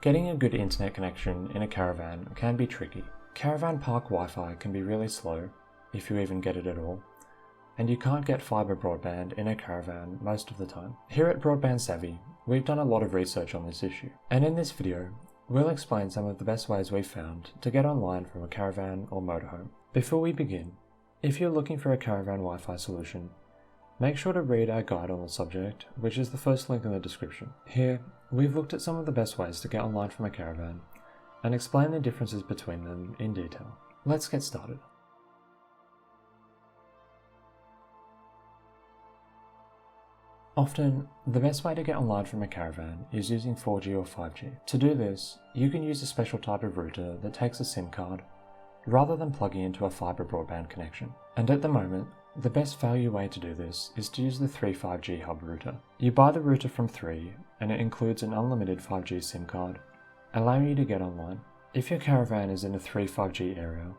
Getting a good internet connection in a caravan can be tricky. Caravan park Wi-Fi can be really slow, if you even get it at all, and you can't get fibre broadband in a caravan most of the time. Here at Broadband Savvy, we've done a lot of research on this issue, and in this video, we'll explain some of the best ways we've found to get online from a caravan or motorhome. Before we begin, if you're looking for a caravan Wi-Fi solution, make sure to read our guide on the subject, which is the first link in the description. Here, we've looked at some of the best ways to get online from a caravan and explain the differences between them in detail. Let's get started. Often, the best way to get online from a caravan is using 4G or 5G. To do this, you can use a special type of router that takes a SIM card, rather than plugging into a fibre broadband connection. And at the moment, the best value way to do this is to use the 3 5G hub router. You buy the router from 3, and it includes an unlimited 5G SIM card, allowing you to get online. If your caravan is in a 3 5G area,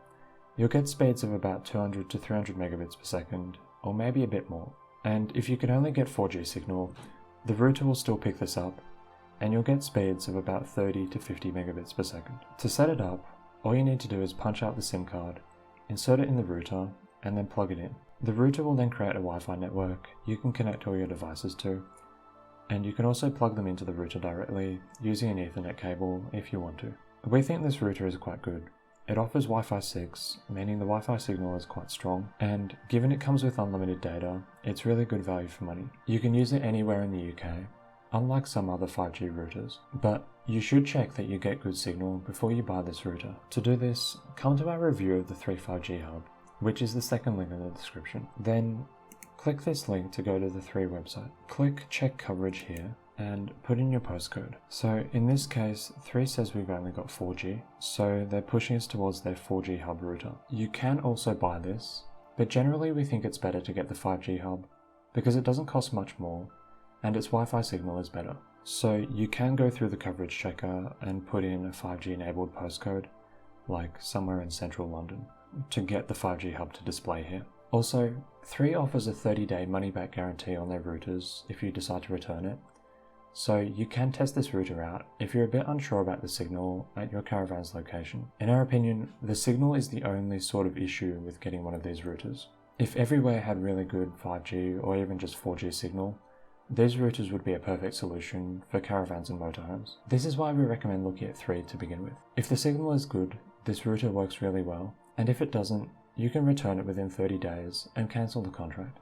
you'll get speeds of about 200 to 300 megabits per second, or maybe a bit more. And if you can only get 4G signal, the router will still pick this up, and you'll get speeds of about 30 to 50 megabits per second. To set it up, all you need to do is punch out the SIM card, insert it in the router, and then plug it in. The router will then create a Wi-Fi network you can connect all your devices to, and you can also plug them into the router directly using an Ethernet cable if you want to. We think this router is quite good. It offers Wi-Fi 6, meaning the Wi-Fi signal is quite strong, and given it comes with unlimited data, it's really good value for money. You can use it anywhere in the UK, unlike some other 5G routers, but you should check that you get good signal before you buy this router. To do this, come to our review of the 3 5G hub, which is the second link in the description. Then click this link to go to the 3 website. Click check coverage here and put in your postcode. So in this case, 3 says we've only got 4G, so they're pushing us towards their 4G hub router. You can also buy this, but generally we think it's better to get the 5G hub because it doesn't cost much more and its Wi-Fi signal is better. So you can go through the coverage checker and put in a 5G enabled postcode, like somewhere in central London, to get the 5G hub to display here. Also, 3 offers a 30-day money-back guarantee on their routers if you decide to return it, so you can test this router out if you're a bit unsure about the signal at your caravan's location. In our opinion, the signal is the only sort of issue with getting one of these routers. If everywhere had really good 5G or even just 4G signal, these routers would be a perfect solution for caravans and motorhomes. This is why we recommend looking at 3 to begin with. If the signal is good, this router works really well, and if it doesn't, you can return it within 30 days and cancel the contract.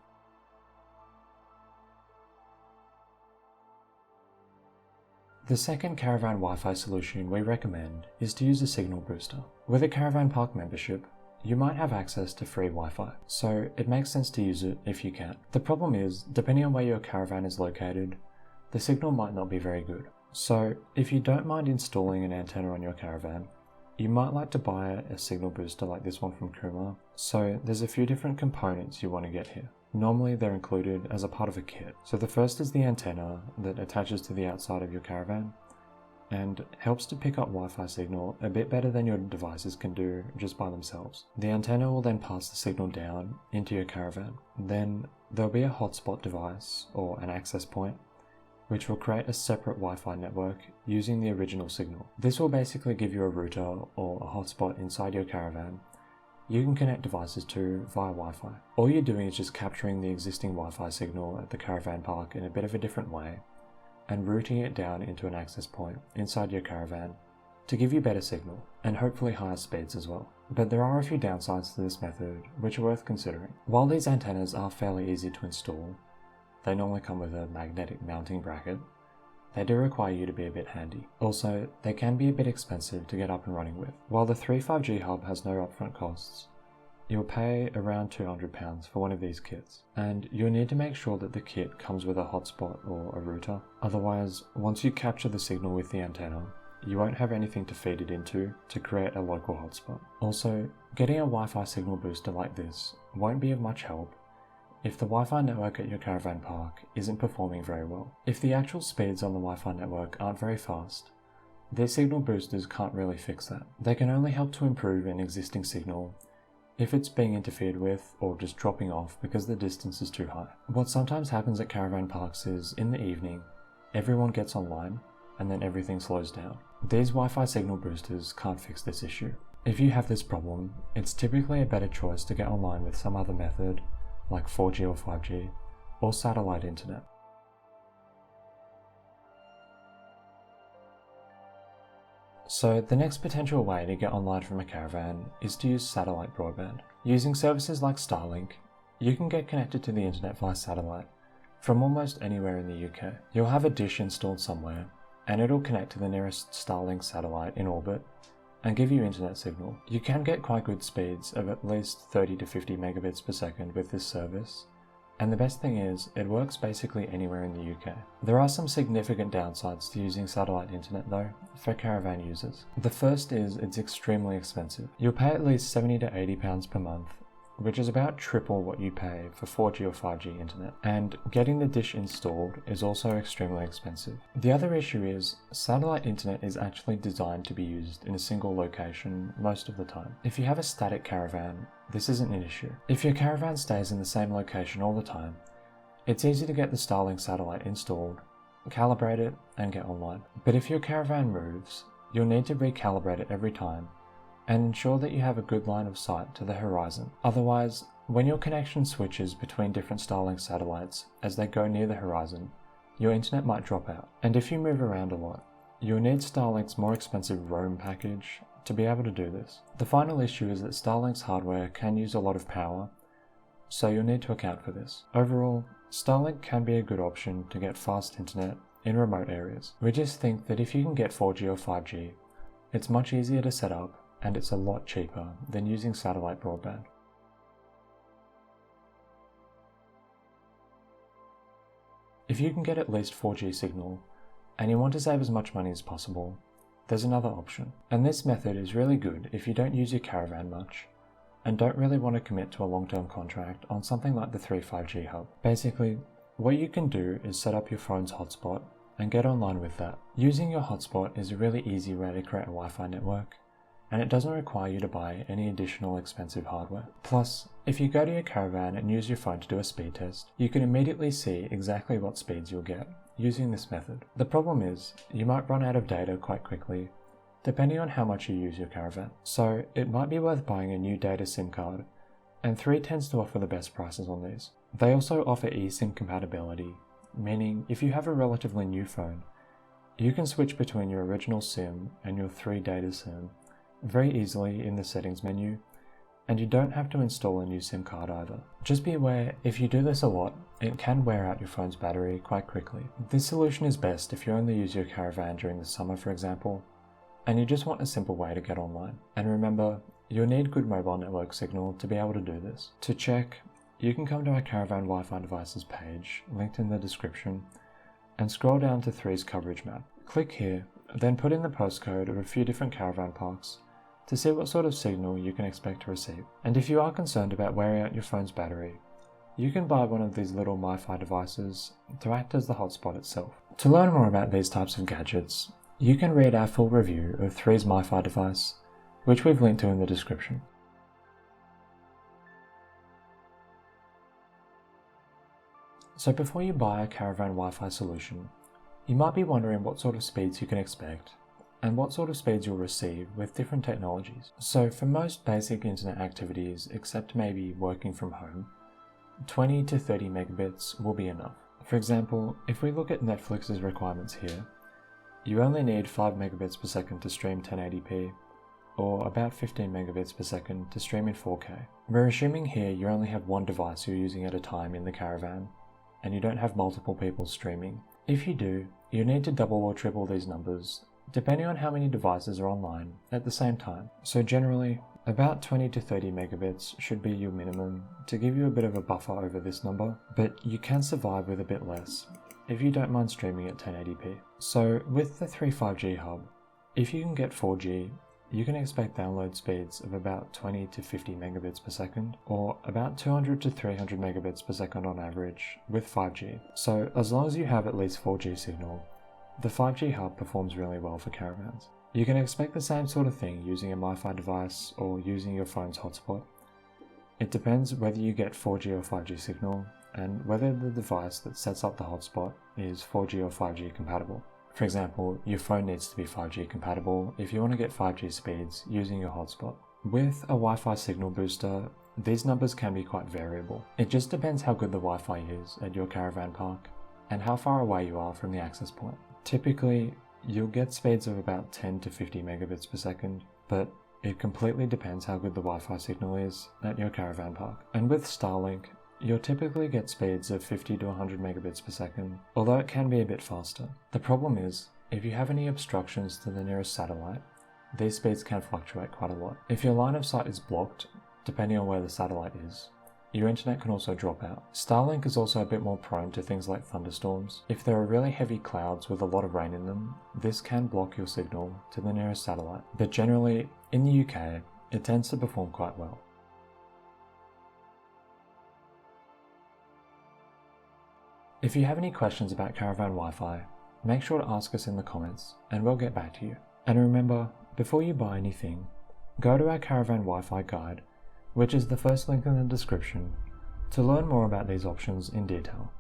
The second caravan Wi-Fi solution we recommend is to use a signal booster. With a caravan park membership, you might have access to free Wi-Fi, so it makes sense to use it if you can. The problem is, depending on where your caravan is located, the signal might not be very good. So if you don't mind installing an antenna on your caravan, you might like to buy a signal booster like this one from Kuma. So there's a few different components you want to get here. Normally they're included as a part of a kit. So the first is the antenna that attaches to the outside of your caravan and helps to pick up Wi-Fi signal a bit better than your devices can do just by themselves. The antenna will then pass the signal down into your caravan. Then there'll be a hotspot device or an access point, which will create a separate Wi-Fi network using the original signal. This will basically give you a router or a hotspot inside your caravan you can connect devices to via Wi-Fi. All you're doing is just capturing the existing Wi-Fi signal at the caravan park in a bit of a different way and routing it down into an access point inside your caravan to give you better signal and hopefully higher speeds as well. But there are a few downsides to this method which are worth considering. While these antennas are fairly easy to install, they normally come with a magnetic mounting bracket, they do require you to be a bit handy. Also, they can be a bit expensive to get up and running with. While the 3 5G hub has no upfront costs, you'll pay around £200 for one of these kits, and you'll need to make sure that the kit comes with a hotspot or a router. Otherwise, once you capture the signal with the antenna, you won't have anything to feed it into to create a local hotspot. Also, getting a Wi-Fi signal booster like this won't be of much help if the Wi-Fi network at your caravan park isn't performing very well. If the actual speeds on the Wi-Fi network aren't very fast, these signal boosters can't really fix that. They can only help to improve an existing signal if it's being interfered with or just dropping off because the distance is too high. What sometimes happens at caravan parks is, in the evening, everyone gets online and then everything slows down. These Wi-Fi signal boosters can't fix this issue. If you have this problem, it's typically a better choice to get online with some other method, like 4G or 5G, or satellite internet. So the next potential way to get online from a caravan is to use satellite broadband. Using services like Starlink, you can get connected to the internet via satellite from almost anywhere in the UK. You'll have a dish installed somewhere, and it'll connect to the nearest Starlink satellite in orbit and give you internet signal. You can get quite good speeds of at least 30 to 50 megabits per second with this service, and the best thing is, it works basically anywhere in the UK. There are some significant downsides to using satellite internet though, for caravan users. The first is it's extremely expensive. You'll pay at least £70 to £80 per month, which is about triple what you pay for 4G or 5G internet. And getting the dish installed is also extremely expensive. The other issue is, satellite internet is actually designed to be used in a single location most of the time. If you have a static caravan, this isn't an issue. If your caravan stays in the same location all the time, it's easy to get the Starlink satellite installed, calibrate it, and get online. But if your caravan moves, you'll need to recalibrate it every time and ensure that you have a good line of sight to the horizon. Otherwise, when your connection switches between different Starlink satellites as they go near the horizon, your internet might drop out. And if you move around a lot, you'll need Starlink's more expensive roam package to be able to do this. The final issue is that Starlink's hardware can use a lot of power, so you'll need to account for this. Overall, Starlink can be a good option to get fast internet in remote areas. We just think that if you can get 4G or 5G, it's much easier to set up and it's a lot cheaper than using satellite broadband. If you can get at least 4G signal and you want to save as much money as possible, there's another option. And this method is really good if you don't use your caravan much and don't really want to commit to a long-term contract on something like the 3.5G hub. Basically, what you can do is set up your phone's hotspot and get online with that. Using your hotspot is a really easy way to create a Wi-Fi network, and it doesn't require you to buy any additional expensive hardware. Plus, if you go to your caravan and use your phone to do a speed test, you can immediately see exactly what speeds you'll get using this method. The problem is, you might run out of data quite quickly, depending on how much you use your caravan. So it might be worth buying a new data SIM card, and 3 tends to offer the best prices on these. They also offer eSIM compatibility, meaning if you have a relatively new phone, you can switch between your original SIM and your 3 data SIM very easily in the settings menu, and you don't have to install a new SIM card either. Just be aware, if you do this a lot, it can wear out your phone's battery quite quickly. This solution is best if you only use your caravan during the summer, for example, and you just want a simple way to get online. And remember, you'll need good mobile network signal to be able to do this. To check, you can come to our Caravan Wi-Fi devices page, linked in the description, and scroll down to 3's coverage map. Click here, then put in the postcode of a few different caravan parks to see what sort of signal you can expect to receive. And if you are concerned about wearing out your phone's battery, you can buy one of these little MiFi devices to act as the hotspot itself. To learn more about these types of gadgets, you can read our full review of 3's MiFi device, which we've linked to in the description. So before you buy a Caravan Wi-Fi solution, you might be wondering what sort of speeds you can expect and what sort of speeds you'll receive with different technologies. So for most basic internet activities, except maybe working from home, 20 to 30 megabits will be enough. For example, if we look at Netflix's requirements here, you only need 5 megabits per second to stream 1080p, or about 15 megabits per second to stream in 4K. We're assuming here you only have one device you're using at a time in the caravan, and you don't have multiple people streaming. If you do, you need to double or triple these numbers, depending on how many devices are online at the same time. So generally, about 20 to 30 megabits should be your minimum to give you a bit of a buffer over this number, but you can survive with a bit less if you don't mind streaming at 1080p. So with the 3.5G hub, if you can get 4G, you can expect download speeds of about 20 to 50 megabits per second, or about 200 to 300 megabits per second on average with 5G. So as long as you have at least 4G signal, the 5G hub performs really well for caravans. You can expect the same sort of thing using a MiFi device or using your phone's hotspot. It depends whether you get 4G or 5G signal and whether the device that sets up the hotspot is 4G or 5G compatible. For example, your phone needs to be 5G compatible if you want to get 5G speeds using your hotspot. With a Wi-Fi signal booster, these numbers can be quite variable. It just depends how good the Wi-Fi is at your caravan park and how far away you are from the access point. Typically, you'll get speeds of about 10 to 50 megabits per second, but it completely depends how good the Wi-Fi signal is at your caravan park. And with Starlink, you'll typically get speeds of 50 to 100 megabits per second, although it can be a bit faster. The problem is, if you have any obstructions to the nearest satellite, these speeds can fluctuate quite a lot. If your line of sight is blocked, depending on where the satellite is, your internet can also drop out. Starlink is also a bit more prone to things like thunderstorms. If there are really heavy clouds with a lot of rain in them, this can block your signal to the nearest satellite. But generally, in the UK, it tends to perform quite well. If you have any questions about Caravan Wi-Fi, make sure to ask us in the comments and we'll get back to you. And remember, before you buy anything, go to our Caravan Wi-Fi guide, which is the first link in the description, to learn more about these options in detail.